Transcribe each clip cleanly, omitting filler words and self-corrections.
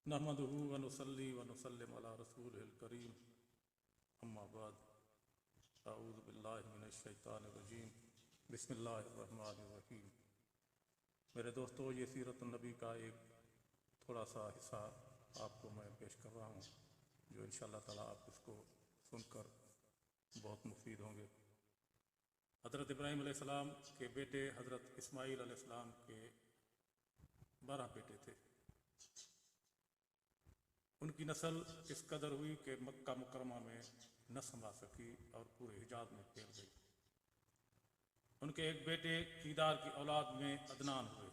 नहमदुहु व नुसल्ली व नुसल्लिम अला रसूलिल करीम अम्मा बाद अऊज़ु बिल्लाहि मिनश शैतानिर रजीम बिस्मिल्लाहिर रहमानिर रहीम। मेरे दोस्तों, ये सीरत नबी का एक थोड़ा सा हिस्सा आपको मैं पेश कर रहा हूँ, जो इंशाअल्लाह ताला आप इसको सुनकर बहुत मुफीद होंगे। हज़रत इब्राहीम अलैहिस्सलाम के बेटे हज़रत इस्माईल अलैहिस्सलाम के 12 बेटे थे। उनकी नस्ल इस कदर हुई कि मक्का मुकरमा में न संभा सकी और पूरे हिजाज में फैल गई। उनके एक बेटे कीदार की औलाद में अदनान हुए।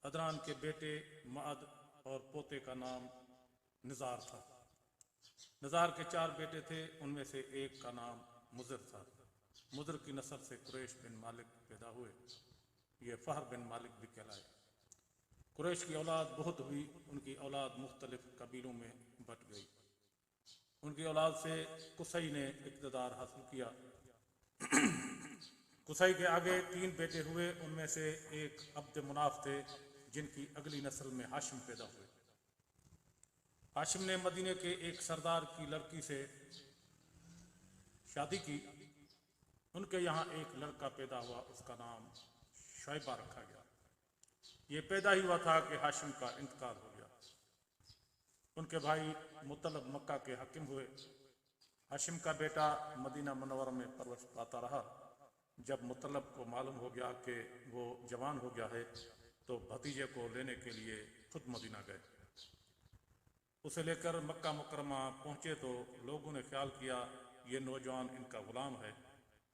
अदनान के बेटे मअद और पोते का नाम निज़ार था। निज़ार के 4 बेटे थे, उनमें से एक का नाम मुज़र था। मुज़र की नस्ल से कुरैश बिन मालिक पैदा हुए। ये फ़हर बिन मालिक भी कहलाए। कुरैश की औलाद बहुत हुई। उनकी औलाद मुख्तलिफ कबीलों में बट गई। उनकी औलाद से कुसई ने इक़्तिदार हासिल किया। कुसई के आगे 3 बेटे हुए। उनमें से एक अब्द मुनाफ थे, जिनकी अगली नस्ल में हाशिम पैदा हुए। हाशिम ने मदीने के एक सरदार की लड़की से शादी की। उनके यहाँ एक लड़का पैदा हुआ, उसका नाम शैबा रखा गया। ये पैदा ही हुआ था कि हाशिम का इंतकाल हो गया। उनके भाई मुतलब मक्का के हकीम हुए। हाशिम का बेटा मदीना मुनव्वरा में परवरिश पाता रहा। जब मुतलब को मालूम हो गया कि वो जवान हो गया है, तो भतीजे को लेने के लिए खुद मदीना गए। उसे लेकर मक्का मुकरमा पहुंचे तो लोगों ने ख्याल किया ये नौजवान इनका गुलाम है।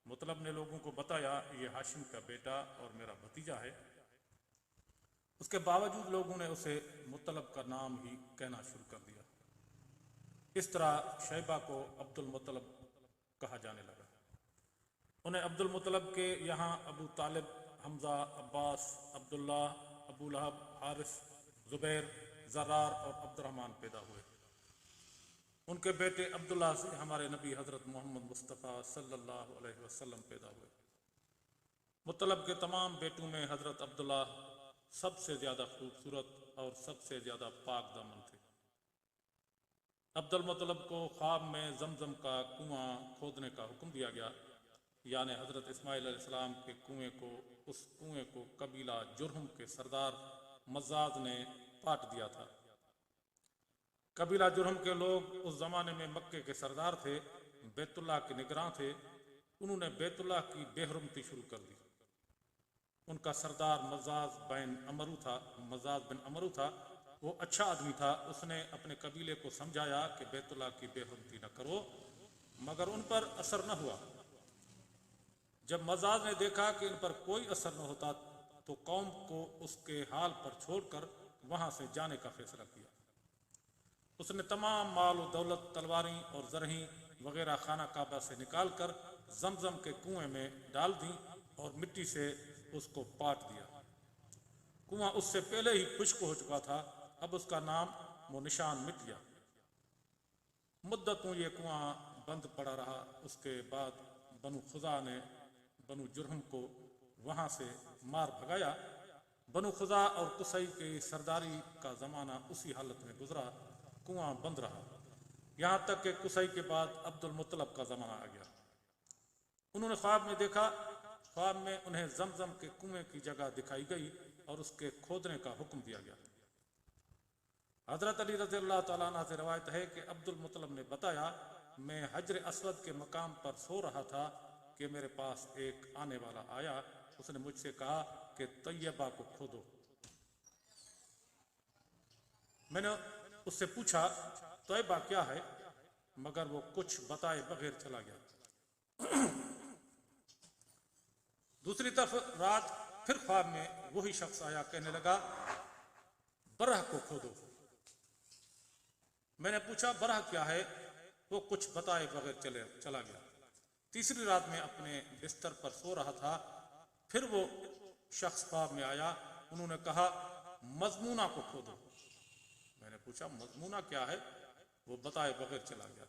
मुतलब ने लोगों को बताया ये हाशिम का बेटा और मेरा भतीजा है। उसके बावजूद लोगों ने उसे मुतलब का नाम ही कहना शुरू कर दिया। इस तरह शैबा को अब्दुल मुतलब कहा जाने लगा। उन्हें अब्दुल मुतलब के यहाँ अबू तालिब, हमजा, अब्बास, अब्दुल्ला, अबू लहब, हारिस, जुबैर, ज़रार और अब्दुर्रहमान पैदा हुए। उनके बेटे अब्दुल्ला से हमारे नबी हज़रत मोहम्मद मुस्तफ़ा सल्लल्लाहु अलैहि वसल्लम पैदा हुए। मुतलब के तमाम बेटों में हज़रत अब्दुल्ला सबसे ज़्यादा खूबसूरत और सबसे ज़्यादा पाक दामन थे। अब्दुल मुतलब को ख्वाब में जमजम का कुआं खोदने का हुक्म दिया गया, यानी हज़रत इस्माईल अलैहिस्सलाम के कुएं को। उस कुएं को कबीला जुरहम के सरदार मज़ाज ने पाट दिया था। कबीला जुरहम के लोग उस ज़माने में मक्के के सरदार थे, बैतुल्लाह के निगरान थे। उन्होंने बैतुल्लाह की बेहरमती शुरू कर दी। उनका सरदार मज़ाज बिन अमरू था। वो अच्छा आदमी था। उसने अपने कबीले को समझाया कि बैतुल्लाह की बेहरमती न करो, मगर उन पर असर न हुआ। जब मज़ाज ने देखा कि इन पर कोई असर न होता, तो कौम को उसके हाल पर छोड़कर वहां से जाने का फैसला किया। उसने तमाम माल और दौलत, तलवारें और ज़रहीं वगैरह खाना काबा से निकाल कर जमजम के कुएं में डाल दी और मिट्टी से उसको पाट दिया। कुआं उससे पहले ही खुश्क हो चुका था। अब उसका नाम वो निशान मिट गया। मुद्दतों ये कुआं बंद पड़ा रहा। उसके बाद बनु खुजा ने बनु जुरहम को वहां से मार भगाया। बनु खुजा और कुसई की सरदारी का ज़माना उसी हालत में गुजरा। कुआं बंद रहा, यहाँ तक कि कुसई के बाद अब्दुल मुतलब का ज़माना आ गया। उन्होंने ख्वाब में देखा। ख्वाब में उन्हें जमजम के कुएं की जगह दिखाई गई और उसके खोदने का हुक्म दिया गया। हज़रत अली रज़ियल्लाहु ताला अन्हु से रवायत है कि अब्दुल मुतलब ने बताया, मैं हजर अस्वद के मकाम पर सो रहा था कि मेरे पास एक आने वाला आया। उसने मुझसे कहा कि तैयबा को खोदो। मैंने उससे पूछा तैयबा क्या है, मगर वो कुछ बताए बगैर चला गया। दूसरी तरफ रात फिर ख्वाब में वही शख्स आया, कहने लगा बरह को खोदो। मैंने पूछा बरह क्या है, वो कुछ बताए बगैर चला गया। तीसरी रात में अपने बिस्तर पर सो रहा था, फिर वो शख्स ख्वाब में आया। उन्होंने कहा मजमूना को खोदो। मैंने पूछा मजमूना क्या है, वो बताए बगैर चला गया।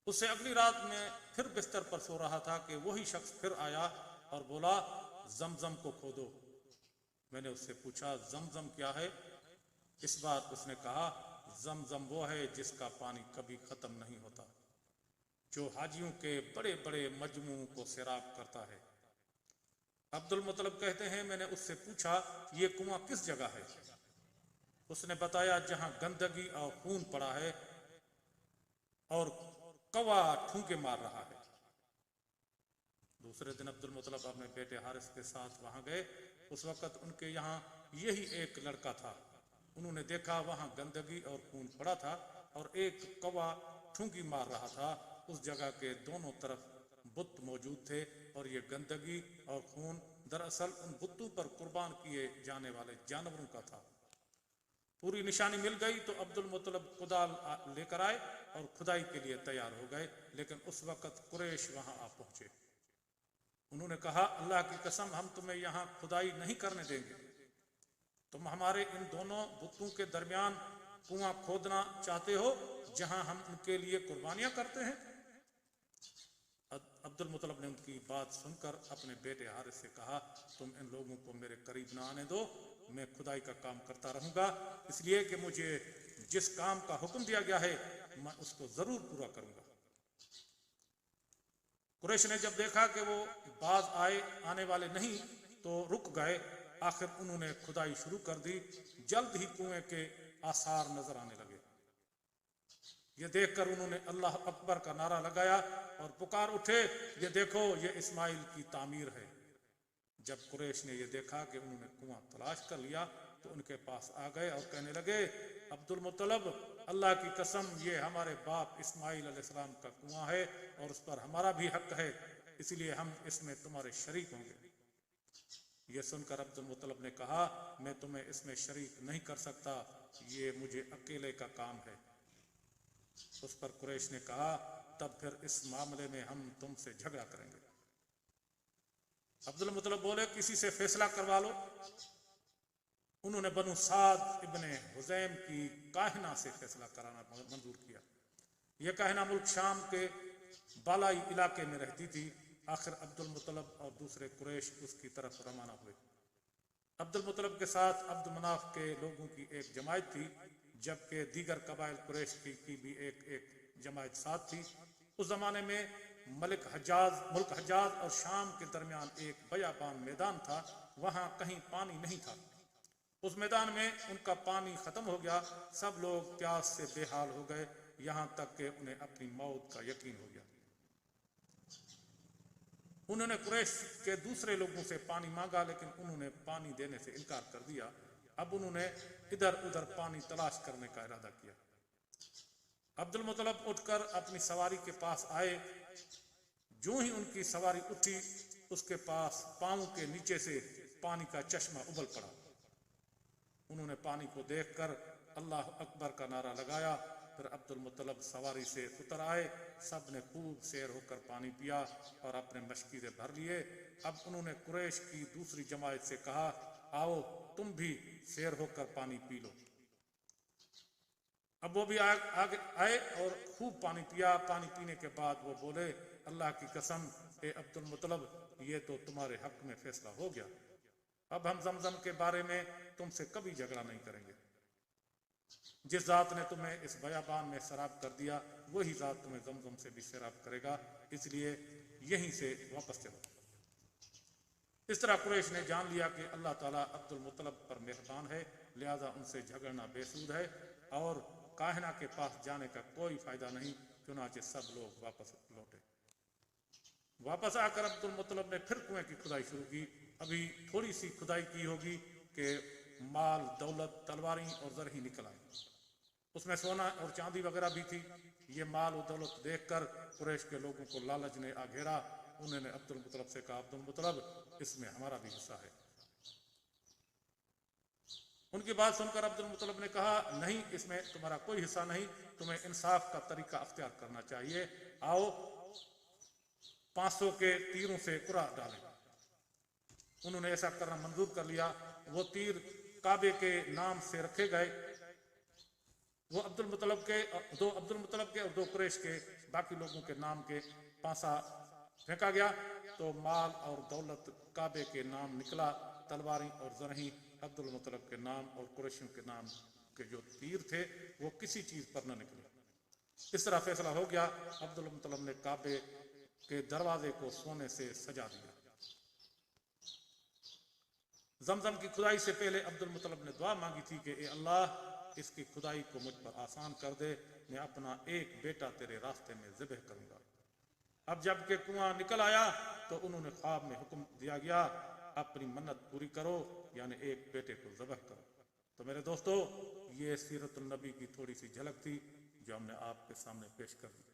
उससे अगली रात में फिर बिस्तर पर सो रहा था कि वही शख्स फिर आया और बोला जमजम को खोदो। मैंने उससे पूछा जमजम क्या है, इस बार उसने कहा, जमजम वो है जिसका पानी कभी खत्म नहीं होता, जो हाजियों के बड़े बड़े मजमू को सैराब करता है। अब्दुल मुतलब कहते हैं, मैंने उससे पूछा, ये कुआं किस जगह है? उसने बताया, जहां गंदगी और खून पड़ा है और कौवा ठूंके मार रहा है। दूसरे दिन अब्दुल मुतलब अपने बेटे हारिस के साथ वहां गए। उस वक्त उनके यहाँ यही एक लड़का था। उन्होंने देखा वहां गंदगी और खून पड़ा था और एक कौवा ठूंकी मार रहा था। उस जगह के दोनों तरफ बुत मौजूद थे और ये गंदगी और खून दरअसल उन बुतों पर कुर्बान किए जाने वाले जानवरों का था। पूरी निशानी मिल गई तो अब्दुल मुतलब कुदाल लेकर आए और खुदाई के लिए तैयार हो गए, लेकिन उस वक्त कुरैश वहां आ पहुंचे। उन्होंने कहा, अल्लाह की कसम, हम तुम्हें यहाँ खुदाई नहीं करने देंगे। तुम हमारे इन दोनों बुतों के दरमियान कुआं खोदना चाहते हो जहां हम उनके लिए कुर्बानियां करते हैं? अब्दुल मुतलब ने उनकी बात सुनकर अपने बेटे हारिस से कहा, तुम इन लोगों को मेरे करीब ना आने दो, मैं खुदाई का काम करता रहूंगा, इसलिए कि मुझे जिस काम का हुक्म दिया गया है मैं उसको जरूर पूरा करूंगा। कुरैश ने जब देखा कि वो बाज आने वाले नहीं तो रुक गए। आखिर उन्होंने खुदाई शुरू कर दी। जल्द ही कुएं के आसार नजर आने लगे। ये देखकर उन्होंने अल्लाह अकबर का नारा लगाया और पुकार उठे, ये देखो, ये इस्माइल की तामीर है। जब कुरैश ने ये देखा कि उन्होंने कुआं तलाश कर लिया तो उनके पास आ गए और कहने लगे, अब्दुल मुतलब, अल्लाह की कसम, ये हमारे बाप इस्माइल अलैहिस्सलाम का कुआं है और उस पर हमारा भी हक है, इसलिए हम इसमें तुम्हारे शरीक होंगे। ये सुनकर अब्दुल मुतलब ने कहा, मैं तुम्हें इसमें शरीक नहीं कर सकता, ये मुझे अकेले का काम है। उस पर कुरैश ने कहा, तब फिर इस मामले में हम तुमसे झगड़ा करेंगे। अब्दुल मुतलब बोले, किसी से फैसला करवा लो। उन्होंने बनु साद इब्ने हुजैम की काहिना से फैसला कराना मंजूर किया। यह काहिना मुल्क शाम के बालाई इलाके में रहती थी। आखिर अब्दुल मुतलब और दूसरे कुरैश उसकी तरफ रवाना हुए। अब्दुल मुतलब के साथ अब्द मनाफ के लोगों की एक जमायत थी, जबकि दीगर कबाइल कुरैश की भी एक जमायत साथ थी। उस जमाने में मुल्क हज्जाज और शाम के दरमियान एक बयाबान मैदान था। वहां कहीं पानी नहीं था। उस मैदान में उनका पानी खत्म हो गया। सब लोग प्यास से बेहाल हो गए, यहां तक कि उन्हें अपनी मौत का यकीन हो गया। उन्होंने कुरैश के दूसरे लोगों से पानी मांगा, लेकिन उन्होंने पानी देने से इनकार कर दिया। अब उन्होंने इधर उधर पानी तलाश करने का इरादा किया। अब्दुल मुतलब उठकर अपनी सवारी के पास आए। जो ही उनकी सवारी उठी, उसके पास पांव के नीचे से पानी का चश्मा उबल पड़ा। उन्होंने पानी को देखकर अल्लाह अकबर का नारा लगाया। फिर अब्दुल मुतलब सवारी से उतर आए। सब ने खूब सैर होकर पानी पिया और अपने मशकीरे भर लिए। अब उन्होंने कुरैश की दूसरी जमात से कहा, आओ तुम भी सैर होकर पानी पी लो। अब वो भी आगे आए और खूब पानी पिया। पानी पीने के बाद वो बोले, अल्लाह की कसम, ए अब्दुल मुतलब, ये तो तुम्हारे हक में फैसला हो गया। अब हम जमजम के बारे में तुमसे कभी झगड़ा नहीं करेंगे। जिस जात ने तुम्हें इस बयाबान में शराब कर दिया, वही जात तुम्हें जमजम से भी शराब करेगा, इसलिए यहीं से वापस चलो। इस तरह कुरैश ने जान लिया कि अल्लाह ताला अब्दुल मुतलब पर मेहरबान है, लिहाजा उनसे झगड़ना बेसूद है और काहिना के पास जाने का कोई फायदा नहीं। चुनाचे सब लोग वापस लौटे। वापस आकर अब्दुल मुतलब ने फिर कुएं की खुदाई शुरू की। अभी थोड़ी सी खुदाई की होगी कि माल, दौलत, तलवारें और जर ही निकल आई। उसमें सोना और चांदी वगैरह भी थी। ये माल और दौलत देखकर कुरैश के लोगों को लालच ने आ घेरा। उन्होंने अब्दुल मुतलब से कहा, अब्दुल मुतलब, इसमें हमारा भी हिस्सा है। उनकी बात सुनकर अब्दुल मुतलब ने कहा, नहीं, इसमें तुम्हारा कोई हिस्सा नहीं, तुम्हें इंसाफ का तरीका अख्तियार करना चाहिए। आओ 500 के तीरों से कुरा डालें। उन्होंने ऐसा करना मंजूर कर लिया। वो तीर काबे के नाम से रखे गए। वो अब्दुल मुतलब के और दो कुरैश के बाकी लोगों के नाम के पासा फेंका गया तो माल और दौलत काबे के नाम निकला। तलवारें और जरही अब्दुल मुतलब के नाम और कुरैशियों के नाम उनके जो तीर थे वो किसी चीज पर न निकले। इस तरह फैसला हो गया। अब्दुल मुत्तलिब ने काबे के दरवाजे को सोने से सजा दिया। जमजम की खुदाई से पहले अब्दुल मुत्तलिब ने दुआ मांगी थी कि ए अल्लाह इसकी खुदाई को मुझ पर आसान कर दे, मैं अपना एक बेटा तेरे रास्ते में ज़िबह करूंगा। अब जब के कुआं निकल आया तो उन्होंने ख्वाब में हुक्म दिया गया, अपनी मन्नत पूरी करो, यानी एक बेटे को ज़बह करो। तो मेरे दोस्तों, ये सीरत नबी की थोड़ी सी झलक थी जो हमने आपके सामने पेश कर दी।